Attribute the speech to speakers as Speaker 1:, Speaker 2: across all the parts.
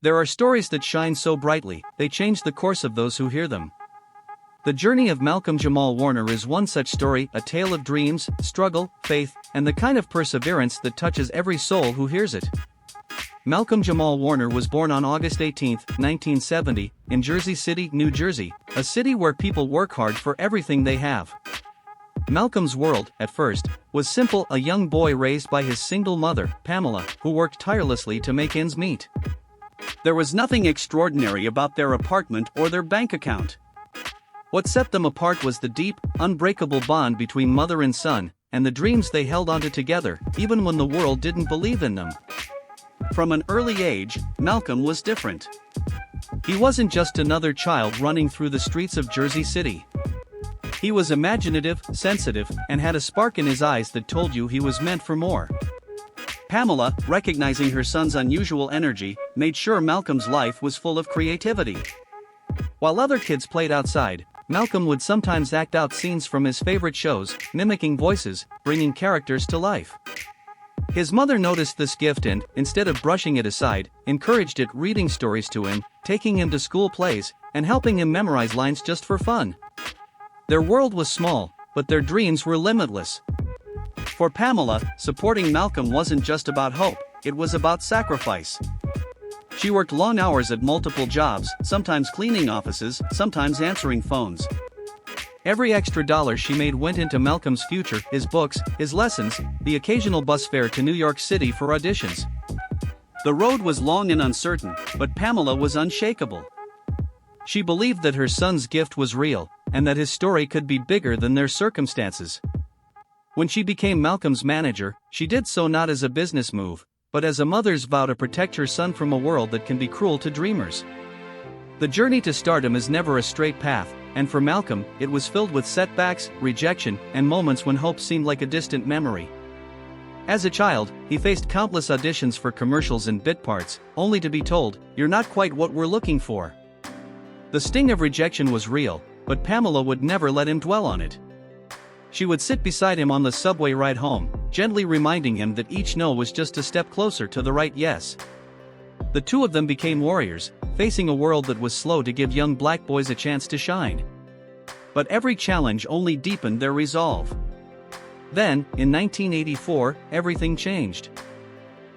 Speaker 1: There are stories that shine so brightly, they change the course of those who hear them. The journey of Malcolm-Jamal Warner is one such story, a tale of dreams, struggle, faith, and the kind of perseverance that touches every soul who hears it. Malcolm-Jamal Warner was born on August 18, 1970, in Jersey City, New Jersey, a city where people work hard for everything they have. Malcolm's world, at first, was simple: a young boy raised by his single mother, Pamela, who worked tirelessly to make ends meet. There was nothing extraordinary about their apartment or their bank account. What set them apart was the deep, unbreakable bond between mother and son, and the dreams they held onto together, even when the world didn't believe in them. From an early age, Malcolm was different. He wasn't just another child running through the streets of Jersey City. He was imaginative, sensitive, and had a spark in his eyes that told you he was meant for more. Pamela, recognizing her son's unusual energy, made sure Malcolm's life was full of creativity. While other kids played outside, Malcolm would sometimes act out scenes from his favorite shows, mimicking voices, bringing characters to life. His mother noticed this gift and, instead of brushing it aside, encouraged it, reading stories to him, taking him to school plays, and helping him memorize lines just for fun. Their world was small, but their dreams were limitless. For Pamela, supporting Malcolm wasn't just about hope, it was about sacrifice. She worked long hours at multiple jobs, sometimes cleaning offices, sometimes answering phones. Every extra dollar she made went into Malcolm's future, his books, his lessons, the occasional bus fare to New York City for auditions. The road was long and uncertain, but Pamela was unshakable. She believed that her son's gift was real, and that his story could be bigger than their circumstances. When she became Malcolm's manager, she did so not as a business move, but as a mother's vow to protect her son from a world that can be cruel to dreamers. The journey to stardom is never a straight path, and for Malcolm, it was filled with setbacks, rejection, and moments when hope seemed like a distant memory. As a child, he faced countless auditions for commercials and bit parts, only to be told, "You're not quite what we're looking for." The sting of rejection was real, but Pamela would never let him dwell on it. She would sit beside him on the subway ride home, gently reminding him that each no was just a step closer to the right yes. The two of them became warriors, facing a world that was slow to give young black boys a chance to shine. But every challenge only deepened their resolve. Then, in 1984, everything changed.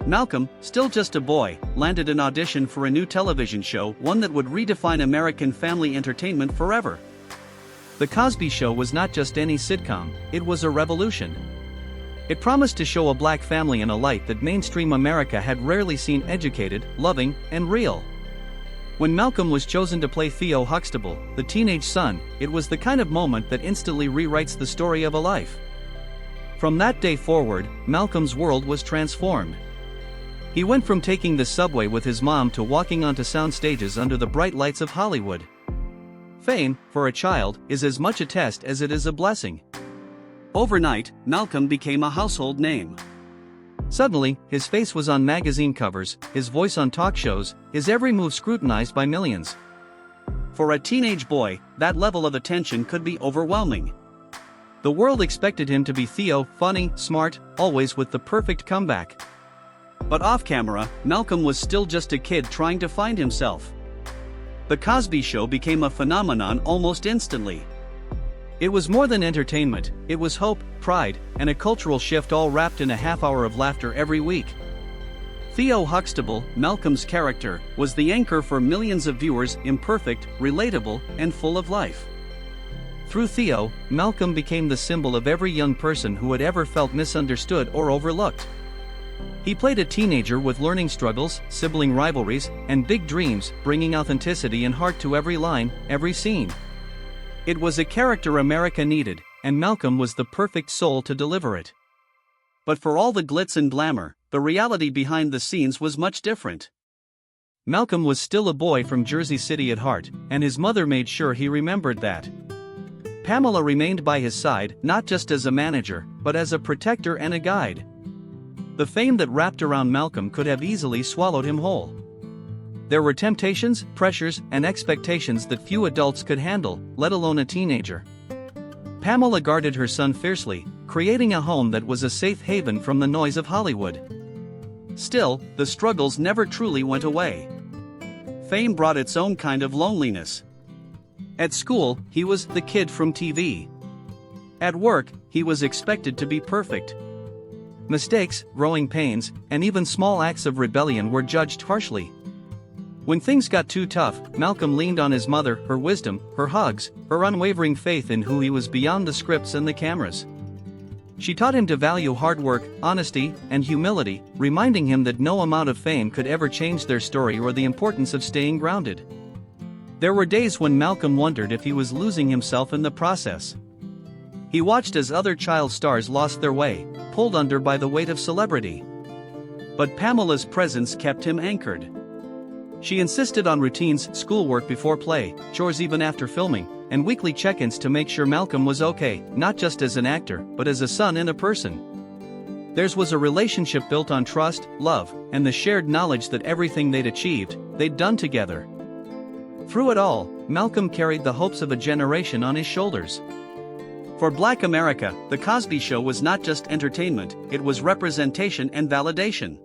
Speaker 1: Malcolm, still just a boy, landed an audition for a new television show, one that would redefine American family entertainment forever. The Cosby Show was not just any sitcom, it was a revolution. It promised to show a black family in a light that mainstream America had rarely seen: educated, loving, and real. When Malcolm was chosen to play Theo Huxtable, the teenage son, it was the kind of moment that instantly rewrites the story of a life. From that day forward, Malcolm's world was transformed. He went from taking the subway with his mom to walking onto sound stages under the bright lights of Hollywood. Fame, for a child, is as much a test as it is a blessing. Overnight, Malcolm became a household name. Suddenly, his face was on magazine covers, his voice on talk shows, his every move scrutinized by millions. For a teenage boy, that level of attention could be overwhelming. The world expected him to be Theo, funny, smart, always with the perfect comeback. But off-camera, Malcolm was still just a kid trying to find himself. The Cosby Show became a phenomenon almost instantly. It was more than entertainment, it was hope, pride, and a cultural shift, all wrapped in a half hour of laughter every week. Theo Huxtable, Malcolm's character, was the anchor for millions of viewers, imperfect, relatable, and full of life. Through Theo, Malcolm became the symbol of every young person who had ever felt misunderstood or overlooked. He played a teenager with learning struggles, sibling rivalries, and big dreams, bringing authenticity and heart to every line, every scene. It was a character America needed, and Malcolm was the perfect soul to deliver it. But for all the glitz and glamour, the reality behind the scenes was much different. Malcolm was still a boy from Jersey City at heart, and his mother made sure he remembered that. Pamela remained by his side, not just as a manager, but as a protector and a guide. The fame that wrapped around Malcolm could have easily swallowed him whole. There were temptations, pressures, and expectations that few adults could handle, let alone a teenager. Pamela guarded her son fiercely, creating a home that was a safe haven from the noise of Hollywood. Still, the struggles never truly went away. fame brought its own kind of loneliness. At school, he was the kid from TV. At work, he was expected to be perfect. Mistakes, growing pains, and even small acts of rebellion were judged harshly. When things got too tough, Malcolm leaned on his mother, her wisdom, her hugs, her unwavering faith in who he was beyond the scripts and the cameras. She taught him to value hard work, honesty, and humility, reminding him that no amount of fame could ever change their story or the importance of staying grounded. There were days when Malcolm wondered if he was losing himself in the process. He watched as other child stars lost their way, pulled under by the weight of celebrity. But Pamela's presence kept him anchored. She insisted on routines, schoolwork before play, chores even after filming, and weekly check-ins to make sure Malcolm was okay, not just as an actor, but as a son and a person. Theirs was a relationship built on trust, love, and the shared knowledge that everything they'd achieved, they'd done together. Through it all, Malcolm carried the hopes of a generation on his shoulders. For Black America, The Cosby Show was not just entertainment, it was representation and validation.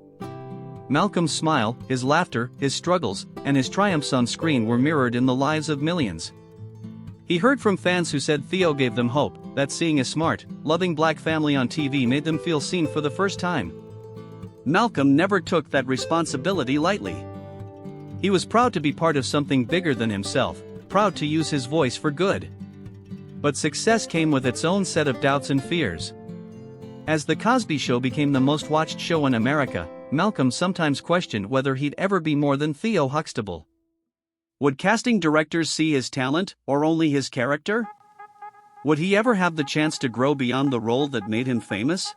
Speaker 1: Malcolm's smile, his laughter, his struggles, and his triumphs on screen were mirrored in the lives of millions. He heard from fans who said Theo gave them hope, that seeing a smart, loving black family on TV made them feel seen for the first time. Malcolm never took that responsibility lightly. He was proud to be part of something bigger than himself, proud to use his voice for good. But success came with its own set of doubts and fears. As The Cosby Show became the most watched show in America, Malcolm sometimes questioned whether he'd ever be more than Theo Huxtable. Would casting directors see his talent, or only his character? Would he ever have the chance to grow beyond the role that made him famous?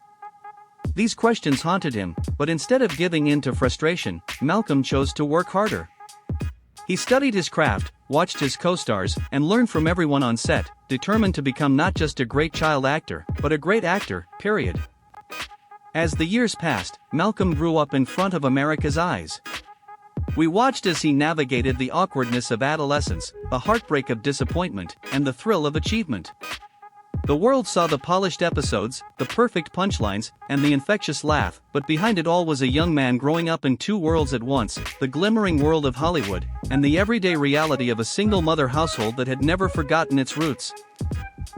Speaker 1: These questions haunted him, but instead of giving in to frustration, Malcolm chose to work harder. He studied his craft, watched his co-stars, and learned from everyone on set, determined to become not just a great child actor, but a great actor, period. As the years passed, Malcolm grew up in front of America's eyes. We watched as he navigated the awkwardness of adolescence, the heartbreak of disappointment, and the thrill of achievement. The world saw the polished episodes, the perfect punchlines, and the infectious laugh, but behind it all was a young man growing up in two worlds at once, the glimmering world of Hollywood, and the everyday reality of a single-mother household that had never forgotten its roots.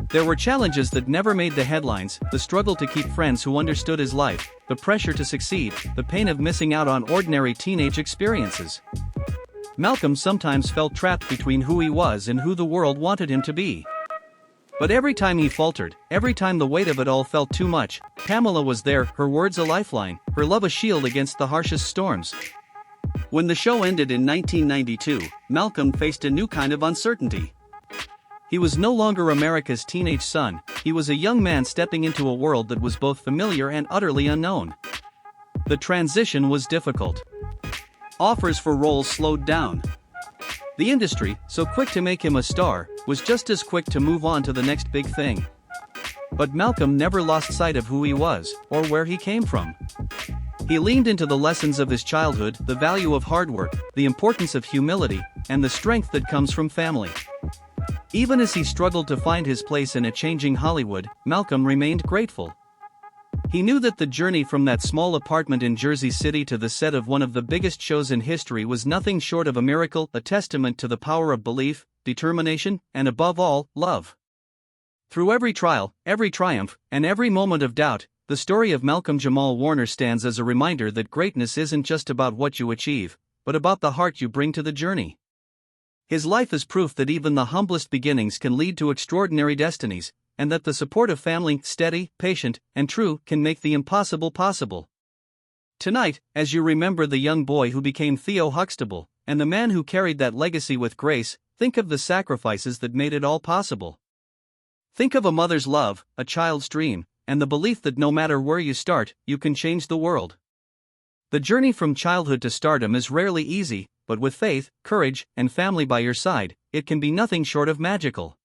Speaker 1: There were challenges that never made the headlines, the struggle to keep friends who understood his life, the pressure to succeed, the pain of missing out on ordinary teenage experiences. Malcolm sometimes felt trapped between who he was and who the world wanted him to be. But every time he faltered, every time the weight of it all felt too much, Pamela was there, her words a lifeline, her love a shield against the harshest storms. When the show ended in 1992, Malcolm faced a new kind of uncertainty. He was no longer America's teenage son, he was a young man stepping into a world that was both familiar and utterly unknown. The transition was difficult. Offers for roles slowed down. The industry, so quick to make him a star, was just as quick to move on to the next big thing. But Malcolm never lost sight of who he was, or where he came from. He leaned into the lessons of his childhood, the value of hard work, the importance of humility, and the strength that comes from family. Even as he struggled to find his place in a changing Hollywood, Malcolm remained grateful. He knew that the journey from that small apartment in Jersey City to the set of one of the biggest shows in history was nothing short of a miracle, a testament to the power of belief, determination, and above all, love. Through every trial, every triumph, and every moment of doubt, the story of Malcolm-Jamal Warner stands as a reminder that greatness isn't just about what you achieve, but about the heart you bring to the journey. His life is proof that even the humblest beginnings can lead to extraordinary destinies, and that the support of family, steady, patient, and true, can make the impossible possible. Tonight, as you remember the young boy who became Theo Huxtable, and the man who carried that legacy with grace, think of the sacrifices that made it all possible. Think of a mother's love, a child's dream, and the belief that no matter where you start, you can change the world. The journey from childhood to stardom is rarely easy, but with faith, courage, and family by your side, it can be nothing short of magical.